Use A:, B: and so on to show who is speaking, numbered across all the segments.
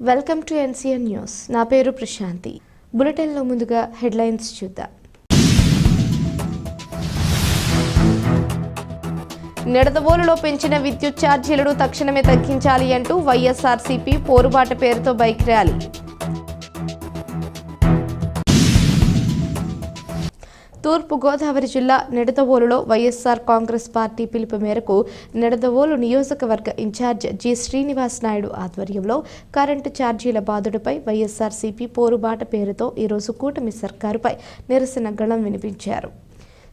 A: Welcome to NCN news. నా పేరు ప్రశాంతి. బులెటిన్లో ముందుగా హెడ్లైన్స్ చూద్దాం. నిడదవోలులో పెంచిన విద్యుత్ ఛార్జీలను తక్షణమే తగ్గించాలి అంటూ వైఎస్ఆర్సీపీ పోరుబాట పేరుతో బైక్ ర్యాలీ. తూర్పు గోదావరి జిల్లా నిడదవోలులో వైఎస్ఆర్ కాంగ్రెస్ పార్టీ పిలుపు మేరకు నిడదవోలు నియోజకవర్గ ఇన్ఛార్జ్ జి శ్రీనివాస్ నాయుడు ఆధ్వర్యంలో కరెంటు ఛార్జీల బాధుడిపై వైఎస్ఆర్సీపీ పోరుబాట పేరుతో ఈరోజు కూటమి సర్కారుపై నిరసన గళం వినిపించారు.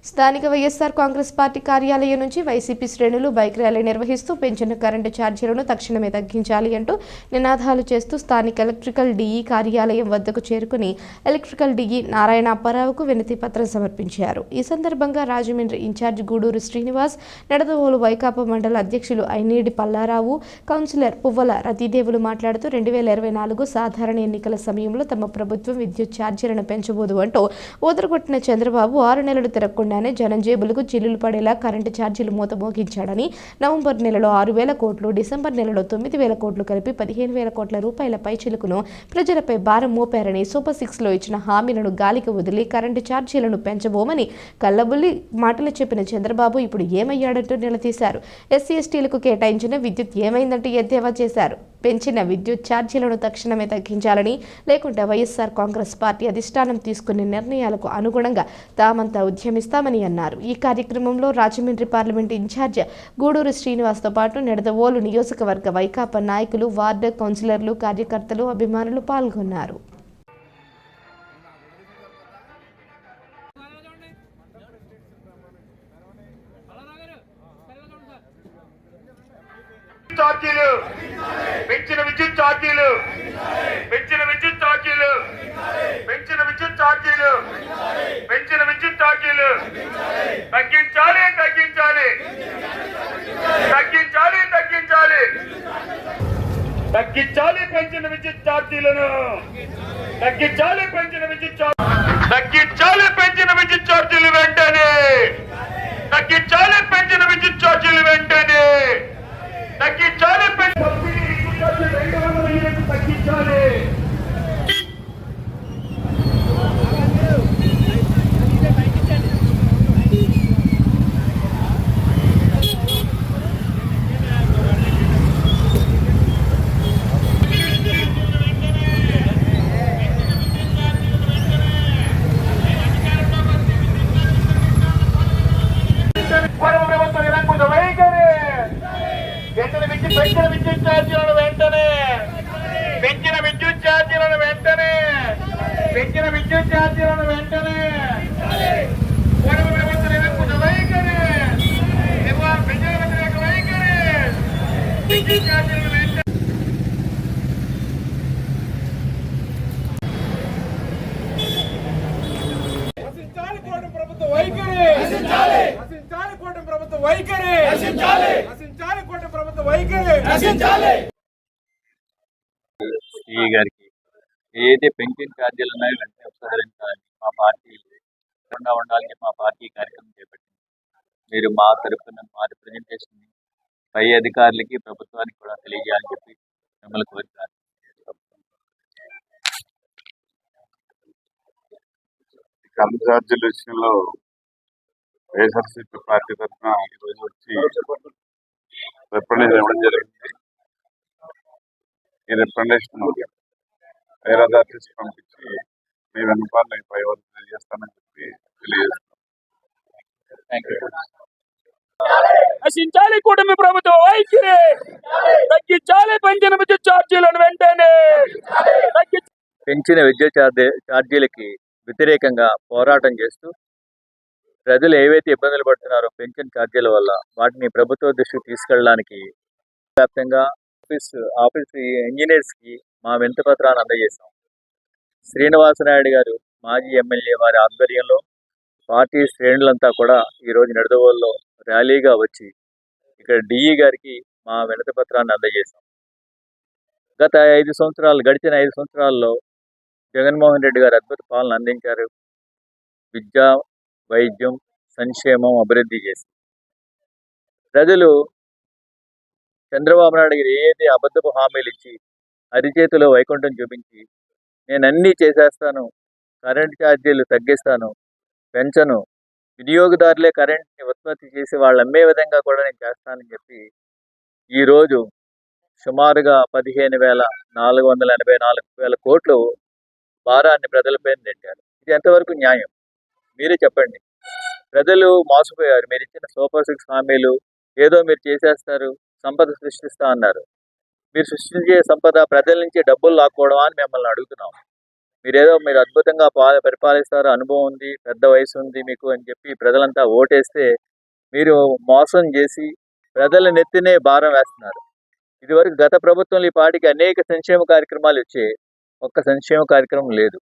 A: స్థానిక వైఎస్ఆర్ కాంగ్రెస్ పార్టీ కార్యాలయం నుంచి వైసీపీ శ్రేణులు బైక్ ర్యాలీ నిర్వహిస్తూ పెంచిన కరెంటు ఛార్జీలను తక్షణమే తగ్గించాలి అంటూ నినాదాలు చేస్తూ స్థానిక ఎలక్ట్రికల్ డీఈ కార్యాలయం వద్దకు చేరుకుని ఎలక్ట్రికల్ డీఈ నారాయణ అప్పారావుకు వినతి పత్రం సమర్పించారు. ఈ సందర్భంగా రాజమండ్రి ఇన్ఛార్జ్ గూడూరు శ్రీనివాస్, నిడదవోలు వైకాపా మండల అధ్యక్షులు ఐనీడి పల్లారావు, కౌన్సిలర్ పువ్వల రతీదేవులు మాట్లాడుతూ 2024 సాధారణ ఎన్నికల సమయంలో తమ ప్రభుత్వం విద్యుత్ ఛార్జీలను పెంచబోదు అంటూ ఊదరగొట్టిన చంద్రబాబు 6 నెలలు తిరగకుండా జనం జేబులకు చిల్లులు పడేలా కరెంటు ఛార్జీలు మూత మోగించాడని, నవంబర్ నెలలో 6,000 కోట్లు, డిసెంబర్ నెలలో 9,000 కోట్లు కలిపి 15,000 కోట్ల రూపాయల పైచిలుకును ప్రజలపై భారం మోపారని, సూపర్ 6లో ఇచ్చిన హామీలను గాలికి వదిలి కరెంటు ఛార్జీలను పెంచబోమని కల్లబుల్లి మాటలు చెప్పిన చంద్రబాబు ఇప్పుడు ఏమయ్యాడంటూ నిలదీశారు. ఎస్సీ ఎస్టీలకు కేటాయించిన విద్యుత్ ఏమైందంటూ ఎద్దేవా చేశారు. పెంచిన విద్యుత్ ఛార్జీలను తక్షణమే తగ్గించాలని, లేకుంటే వైఎస్ఆర్ కాంగ్రెస్ పార్టీ అధిష్టానం తీసుకునే నిర్ణయాలకు అనుగుణంగా తామంతా ఉద్యమిస్తామని అన్నారు. ఈ కార్యక్రమంలో రాజమండ్రి పార్లమెంట్ ఇన్ఛార్జ్ గూడూరు శ్రీనివాస్తో పాటు నిడదవోలు నియోజకవర్గ వైకాపా నాయకులు, వార్డు కౌన్సిలర్లు, కార్యకర్తలు, అభిమానులు పాల్గొన్నారు.
B: పెంచిన విద్యుత్ ఛార్జీలు పెంచిన విద్యుత్ ఛార్జీలు పెంచిన విద్యుత్ ఛార్జీలు పెంచిన విద్యుత్ ఛార్జీలు తగ్గించాలి తగ్గించాలి తగ్గించాలి తగ్గించాలి తగ్గించాలి పెంచిన విద్యుత్ ఛార్జీలను తగ్గించాలి పెంచిన విద్యుత్ తగ్గించాలి పెంచిన విద్యుత్ ఛార్జీలు వెంటనే తగ్గించాలి పెంచిన విద్యుత్ ఛార్జీలు వెంటనే తగ్గించాలి తగ్గించాలి. పెంచిన విద్యుత్ ఛార్జీలను వెంటనే పెంచిన విద్యుత్ ఛార్జీలను వెంటనే పెంచిన విద్యుత్ ఛార్జీలను వెంటనే ప్రభుత్వ నిరంకుశ వైఖరి ప్రజల వ్యతిరేక వైఖరి విద్యుత్ ఛార్జీలను వెంటనే నశించాలి కూటమి ప్రభుత్వ వైఖరి నశించాలి కూటమి ప్రభుత్వ వైఖరి నశించాలి కూటమి ప్రభుత్వ వైఖరి నశించాలి.
C: సిఈ గారికి ఏదైతే పెన్షన్ ఛార్జీలు ఉన్నాయో వెంటనే ఉపసంహరించాలని మా పార్టీ ఉండాలని మా పార్టీ కార్యక్రమం చేపట్టింది. మీరు మా తరఫున మా రిప్రజెంటేషన్ పై అధికారులకి ప్రభుత్వానికి కూడా తెలియజేయాలని చెప్పి మిమ్మల్ని కోరుతాను.
D: కరెంట్ ఛార్జీల విషయంలో వైఎస్ఆర్సీపీ పార్టీ తరఫున ఈరోజు వచ్చి రిప్రజెంటేషన్ ఇవ్వడం జరిగింది. ఈ రిప్రజెంటేషన్ వేరే అథారిటీస్ పంపించి మీ వెనుకాల పై వరకు తెలియజేస్తానని చెప్పి తెలియజేస్తాం.
B: నశించాలి కూటమి ప్రభుత్వ వైఖరి తగ్గించాలి పెంచిన విద్యుత్ ఛార్జీలను వెంటనే
C: పెంచిన విద్యుత్ ఛార్జీలకి వ్యతిరేకంగా పోరాటం చేస్తూ ప్రజలు ఏవైతే ఇబ్బందులు పడుతున్నారో పెన్షన్ ఛార్జీల వల్ల వాటిని ప్రభుత్వ దృష్టికి తీసుకెళ్ళడానికి వ్యాప్తంగా ఆఫీస్ ఇంజనీర్స్కి మా వినతి పత్రాన్ని అందజేశాం. శ్రీనివాసనాయుడు గారు మాజీ ఎమ్మెల్యే వారి ఆధ్వర్యంలో పార్టీ శ్రేణులంతా కూడా ఈరోజు నిడదవోలులో ర్యాలీగా వచ్చి ఇక్కడ డిఈ గారికి మా వినతి పత్రాన్ని అందజేశాం. గడిచిన 5 సంవత్సరాల్లో జగన్మోహన్ రెడ్డి గారు అద్భుత పాలన అందించారు. విద్య, వైద్యం, సంక్షేమం, అభివృద్ధి చేసి ప్రజలు చంద్రబాబు నాయుడు గారు ఏదైతే అబద్ధపు హామీలు ఇచ్చి అరిచేతిలో వైకుంఠం చూపించి నేను అన్నీ చేసేస్తాను, కరెంట్ ఛార్జీలు తగ్గిస్తాను, పెంచను, వినియోగదారులే కరెంట్ని ఉత్పత్తి చేసి వాళ్ళు అమ్మే విధంగా కూడా నేను చేస్తానని చెప్పి ఈరోజు సుమారుగా 15,484 కోట్లు భారాన్ని ప్రజలపై నెట్టారు. ఇది ఎంతవరకు న్యాయం? మీరే చెప్పండి. ప్రజలు మోసపోయారు. మీరు ఇచ్చిన సూపర్ 6 హామీలు ఏదో మీరు చేసేస్తారు, సంపద సృష్టిస్తా అన్నారు. మీరు సృష్టించే సంపద ప్రజల నుంచి డబ్బులు లాక్కోవడమా అని మిమ్మల్ని అడుగుతున్నాం. మీరు అద్భుతంగా పరిపాలిస్తారు, అనుభవం ఉంది, పెద్ద వయసు ఉంది మీకు అని చెప్పి ప్రజలంతా ఓటేస్తే మీరు మోసం చేసి ప్రజల నెత్తినే భారం వేస్తున్నారు. ఇదివరకు గత ప్రభుత్వంలో ఈ పాటికి అనేక సంక్షేమ కార్యక్రమాలు వచ్చాయి. ఒక్క సంక్షేమ కార్యక్రమం లేదు.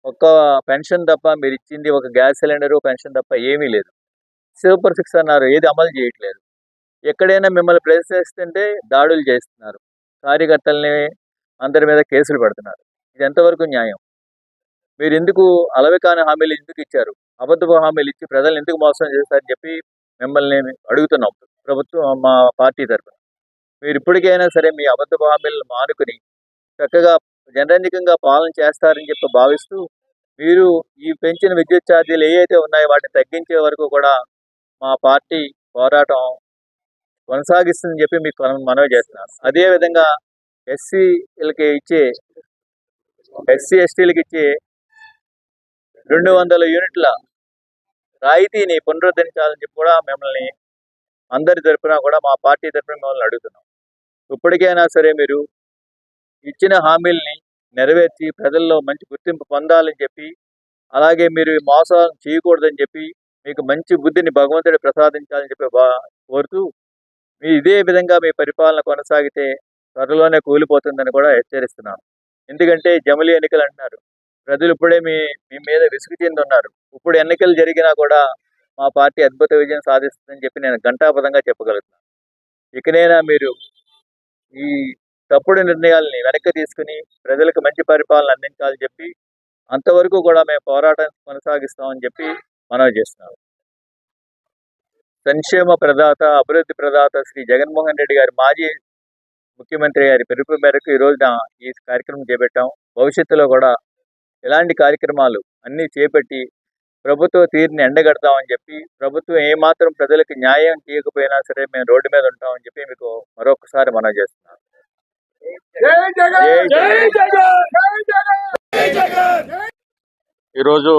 C: ఒక్క పెన్షన్ తప్ప మీరు ఇచ్చింది ఒక గ్యాస్ సిలిండరు, పెన్షన్ తప్ప ఏమీ లేదు. సూపర్ 6 అన్నారు, ఏది అమలు చేయట్లేదు. ఎక్కడైనా మిమ్మల్ని ప్రశ్నిస్తుంటే దాడులు చేస్తున్నారు, కార్యకర్తల్ని అందరి మీద కేసులు పెడుతున్నారు. ఇది ఎంతవరకు న్యాయం? మీరు ఎందుకు అలవికాని హామీలు ఎందుకు ఇచ్చారు? అబద్ధపు హామీలు ఇచ్చి ప్రజలు ఎందుకు మోసం చేస్తారని చెప్పి మిమ్మల్ని అడుగుతున్నాం ప్రభుత్వం, మా పార్టీ తరఫున. మీరు ఇప్పటికైనా సరే మీ అబద్ధపు హామీలను మానుకుని చక్కగా జనరంజకంగా పాలన చేస్తారని చెప్పి భావిస్తూ మీరు ఈ పెంచిన విద్యుత్ ఛార్జీలు ఏవైతే ఉన్నాయో వాటిని తగ్గించే వరకు కూడా మా పార్టీ పోరాటం కొనసాగిస్తుందని చెప్పి మీకు మనవి చేస్తున్నాను. అదేవిధంగా ఎస్సీ ఎస్టీలకు ఇచ్చే 200 యూనిట్ల రాయితీని పునరుద్ధరించాలని చెప్పి కూడా మిమ్మల్ని అందరి తరఫున కూడా మా పార్టీ తరఫున మిమ్మల్ని అడుగుతున్నాం. ఇప్పటికైనా సరే మీరు ఇచ్చిన హామీల్ని నెరవేర్చి ప్రజల్లో మంచి గుర్తింపు పొందాలని చెప్పి, అలాగే మీరు మోసాలు చేయకూడదని చెప్పి మీకు మంచి బుద్ధిని భగవంతుడు ప్రసాదించాలని చెప్పి కోరుతూ ఇదే విధంగా మీ పరిపాలన కొనసాగితే త్వరలోనే కూలిపోతుందని కూడా హెచ్చరిస్తున్నాను. ఎందుకంటే జమిలీ ఎన్నికలు అంటున్నారు, ప్రజలు ఇప్పుడే మీ మీద విసుగు చెంది ఉన్నారు. ఇప్పుడు ఎన్నికలు జరిగినా కూడా మా పార్టీ అద్భుత విజయం సాధిస్తుందని చెప్పి నేను ఘంటాపథంగా చెప్పగలుగుతున్నాను. ఇకనైనా మీరు ఈ తప్పుడు నిర్ణయాల్ని వెనక్కి తీసుకుని ప్రజలకు మంచి పరిపాలన అందించాలని చెప్పి, అంతవరకు కూడా మేము పోరాటం కొనసాగిస్తామని చెప్పి మనవి చేస్తున్నాం. సంక్షేమ ప్రదాత, అభివృద్ధి ప్రదాత శ్రీ జగన్మోహన్ రెడ్డి గారి మాజీ ముఖ్యమంత్రి గారి పిలుపు మేరకు ఈ రోజున ఈ కార్యక్రమం చేపట్టాం. భవిష్యత్తులో కూడా ఇలాంటి కార్యక్రమాలు అన్నీ చేపట్టి ప్రభుత్వ తీరుని ఎండగడతామని చెప్పి, ప్రభుత్వం ఏమాత్రం ప్రజలకు న్యాయం చేయకపోయినా సరే మేము రోడ్డు మీద ఉంటామని చెప్పి మీకు మరొకసారి మనవి చేస్తున్నాం.
E: ఈరోజు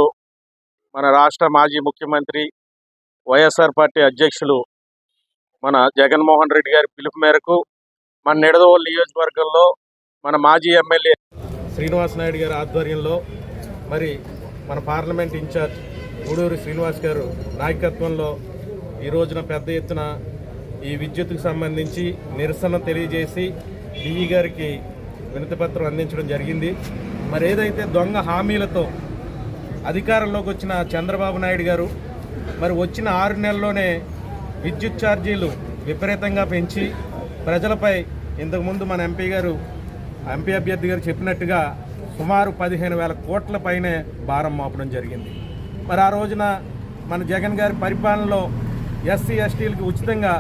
E: మన రాష్ట్ర మాజీ ముఖ్యమంత్రి వైఎస్ఆర్ పార్టీ అధ్యక్షులు మన జగన్మోహన్ రెడ్డి గారి పిలుపు మేరకు మన నిడదవోలు నియోజకవర్గంలో మన మాజీ ఎమ్మెల్యే శ్రీనివాస్ నాయుడు గారి ఆధ్వర్యంలో, మరి మన పార్లమెంట్ ఇన్ఛార్జ్ గూడూరి శ్రీనివాస్ గారు నాయకత్వంలో ఈ రోజున పెద్ద ఎత్తున ఈ విద్యుత్తుకు సంబంధించి నిరసన తెలియజేసి డిఈ గారికి వినతిపత్రం అందించడం జరిగింది. మరి ఏదైతే దొంగ హామీలతో అధికారంలోకి వచ్చిన చంద్రబాబు నాయుడు గారు మరి వచ్చిన 6 నెలల్లోనే విద్యుత్ ఛార్జీలు విపరీతంగా పెంచి ప్రజలపై ఇంతకుముందు మన ఎంపీ అభ్యర్థి గారు చెప్పినట్టుగా సుమారు 15,000 కోట్ల పైనే భారం మోపడం జరిగింది. మరి ఆ రోజున మన జగన్ గారి పరిపాలనలో ఎస్సీ ఎస్టీలకు ఉచితంగా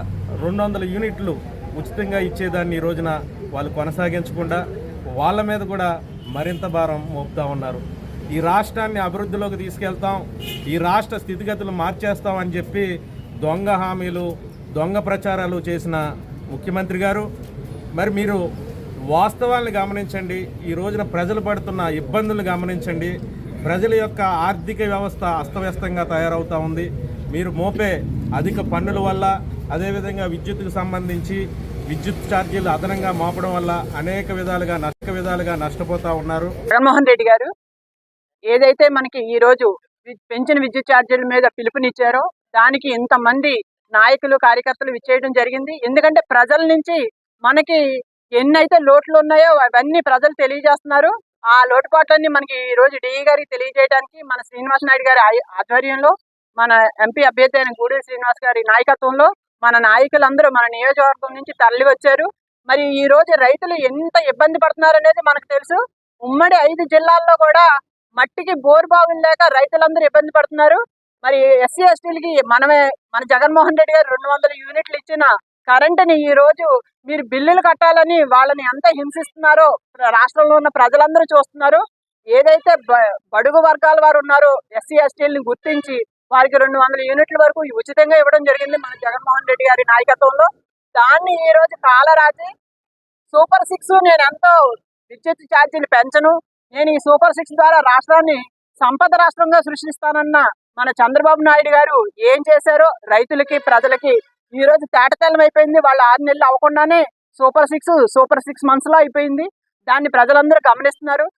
E: 200 యూనిట్లు ఉచితంగా ఇచ్చేదాన్ని ఈ రోజున వాళ్ళు కొనసాగించకుండా వాళ్ళ మీద కూడా మరింత భారం మోపుతూ ఉన్నారు. ఈ రాష్ట్రాన్ని అభివృద్ధిలోకి తీసుకెళ్తాం, ఈ రాష్ట్ర స్థితిగతులు మార్చేస్తాం అని చెప్పి దొంగ హామీలు, దొంగ ప్రచారాలు చేసిన ముఖ్యమంత్రి గారు, మరి మీరు వాస్తవాలను గమనించండి. ఈ రోజున ప్రజలు పడుతున్న ఇబ్బందులు గమనించండి. ప్రజల యొక్క ఆర్థిక వ్యవస్థ అస్తవ్యస్తంగా తయారవుతూ ఉంది. మీరు మోపే అధిక పన్నుల వల్ల, అదేవిధంగా విద్యుత్తుకు సంబంధించి విద్యుత్ ఛార్జీలు అదనంగా మోపడం వల్ల అనేక విధాలుగా నష్టపోతూ ఉన్నారు.
F: జగన్మోహన్ రెడ్డి గారు ఏదైతే మనకి ఈ రోజు పెంచిన విద్యుత్ ఛార్జీల మీద పిలుపునిచ్చారో దానికి ఇంతమంది నాయకులు, కార్యకర్తలు విచ్చేయడం జరిగింది. ఎందుకంటే ప్రజల నుంచి మనకి ఎన్నైతే లోట్లు ఉన్నాయో అవన్నీ ప్రజలు తెలియజేస్తున్నారు. ఆ లోటుపాట్లన్నీ మనకి ఈ రోజు డిఈ గారికి తెలియజేయడానికి మన శ్రీనివాస్ నాయుడు గారి ఆధ్వర్యంలో, మన ఎంపీ అభ్యర్థి అయిన గూడూరి శ్రీనివాస్ గారి నాయకత్వంలో మన నాయకులందరూ మన నియోజకవర్గం నుంచి తరలి వచ్చారు. మరి ఈ రోజు రైతులు ఎంత ఇబ్బంది పడుతున్నారు అనేది మనకు తెలుసు. ఉమ్మడి 5 జిల్లాల్లో కూడా మట్టికి బోర్ బావులు లేక రైతులందరూ ఇబ్బంది పడుతున్నారు. మరి ఎస్సీ ఎస్టీలకి మన జగన్మోహన్ రెడ్డి గారు 200 యూనిట్లు ఇచ్చిన కరెంటుని ఈ రోజు మీరు బిల్లులు కట్టాలని వాళ్ళని ఎంత హింసిస్తున్నారో రాష్ట్రంలో ఉన్న ప్రజలందరూ చూస్తున్నారు. ఏదైతే బడుగు వర్గాల వారు ఉన్నారో ఎస్సీ ఎస్టీలను గుర్తించి వారికి 200 యూనిట్ల వరకు ఉచితంగా ఇవ్వడం జరిగింది మన జగన్మోహన్ రెడ్డి గారి నాయకత్వంలో. దాన్ని ఈ రోజు కాలరాజి సూపర్ 6 నేను ఎంతో విద్యుత్ ఛార్జీలు పెంచను, నేను ఈ సూపర్ 6 ద్వారా రాష్ట్రాన్ని సంపద రాష్ట్రంగా సృష్టిస్తానన్న మన చంద్రబాబు నాయుడు గారు ఏం చేశారో రైతులకి ప్రజలకి ఈ రోజు తేటతెల్లం అయిపోయింది. వాళ్ళ 6 నెలలు అవ్వకుండానే సూపర్ 6 మంత్స్ లో అయిపోయింది. దాన్ని ప్రజలందరూ గమనిస్తున్నారు.